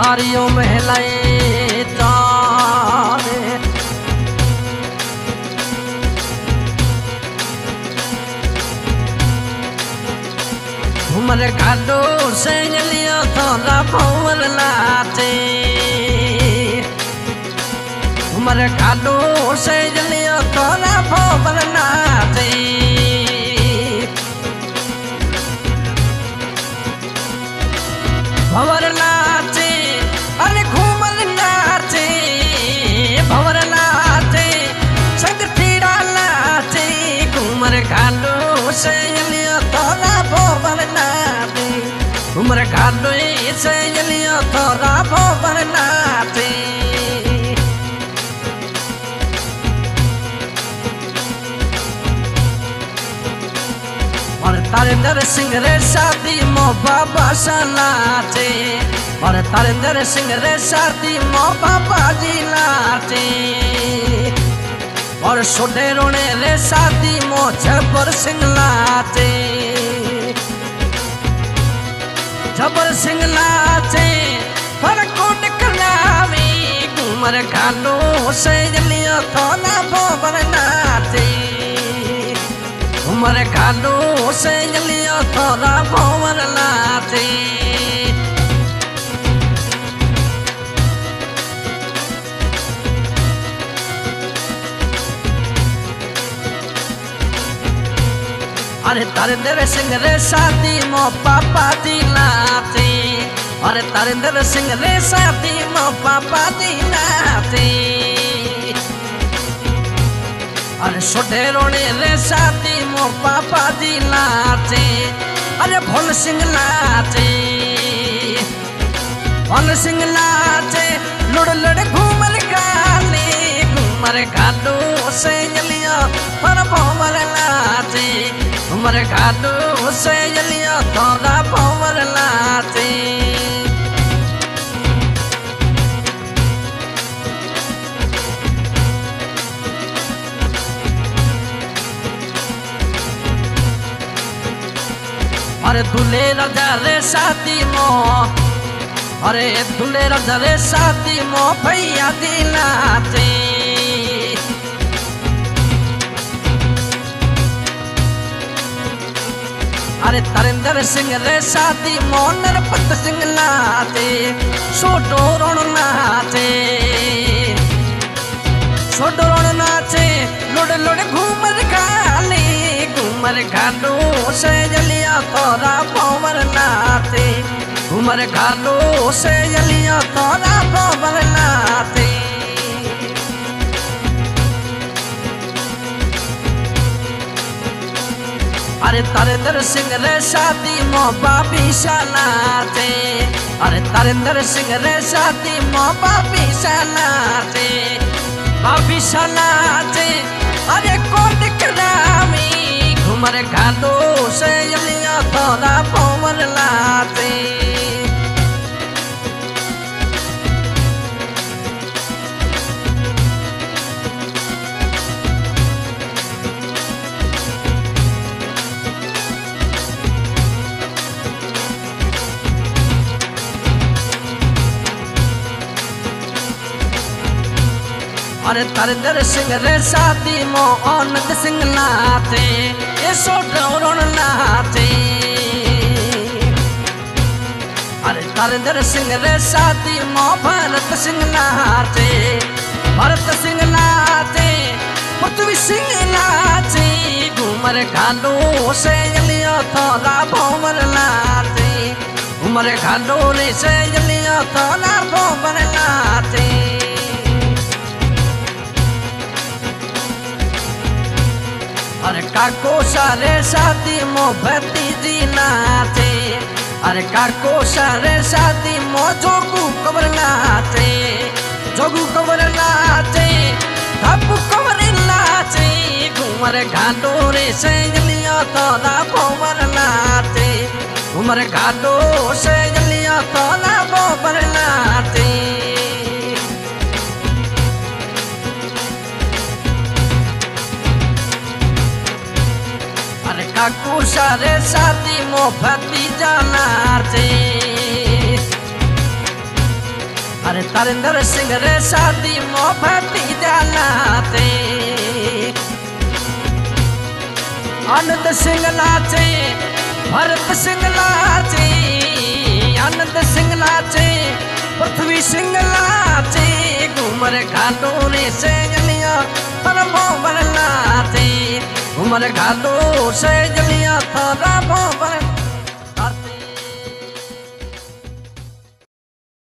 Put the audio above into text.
सारियों महलाए तारे उमर घाटो से लिया थोड़ा भंवर लाते उमर घाटो से लिया थोड़ा भंवर लाते भंवर लाते अरे घूमर लाते भंवर लाते संग तीड़ा लाते घूमर घाटो से लिया थोड़ा भंवर लाते उमर घाटो से लिया थोड़ा भंवर लाते और तारिंदर सिंह रे शादी मो बाबा लाते और तारिंदर सिंह रे शादी मो बाबा जी लाते और सोडे रोने रे शादी मो जबर सिंह लाते जबर सिंह लाते पर कोट कलावी घूमर घाटो से लिया थोड़ा भंवर लाते उमर घाटो से लिया थोड़ा भंवर लाते अरे तारिंदर सिंह रे शादी मो पापा दी लाते अरे तारिंदर सिंह रे शादी मो पापा दी लाते अरे सोडे रोने रे शादी मो पापा दी लाते अरे भोल सिंह लाते भोल सिंह लाते लुड़ लुड़ घूमर काले घूमर घाटो से लिया पर भंवर लाते उमर घाटो से लिया थोड़ा भंवर लाते अरे दूल्हे राजा रे शादी मो अरे दूल्हे राजा रे शादी मो भैया दिलाते अरे तारिंदर सिंह रे शादी मो नरपत सिंह लाते छोटो रण नाचे छोटो रण नाचे लुड़ लुड़ घूमर काले घूमर घाटो से लिया थोड़ा भंवर लाते घूमर घाटो से लिया थोड़ा भंवर लाते अरे तारिंदर सिंह रे शादी मो बाबी लाते अरे तारिंदर सिंह रे शादी मो बाबी लाते बाबी लाते अरे कोट करामी घूमर घाटो से लिया थोड़ा भंवर लाते अरे तारिंदर सिंह रे शादी मो औनत सिंह लाते ये सोडो रण लाते अरे तारिंदर सिंह रे शादी मो भरत सिंह लाते भरत सिंह लाते पृथ्वी सिंह लाते घूमर घाटो से लिया थोड़ा भंवर लाते घूमर घाटो रे से जलिया थाना भोवर नाचे। अरे काको सारे शादी मो भतीजी नाचे। अरे काको सारे शादी मो जोगू कबर नाचे। जोगू कबर नाचे धप कबर नाचे। घूमर घाटो रे से जलिया थाना भोवर नाचे। घूमर घाटो से जलिया थाना भोवर नाचे। काकू सारे शादी मो भतीजा नाचे। अरे तारिंदर सिंह रे शादी मो भतीजा नाचे। आनंद सिंह नाचे भरत सिंह नाचे। आनंद सिंह नाचे पृथ्वी सिंह नाचे। घूमर घाटो रे से जलिया थाना भोवर नाचे। घूमर घाटो से जलिया थाना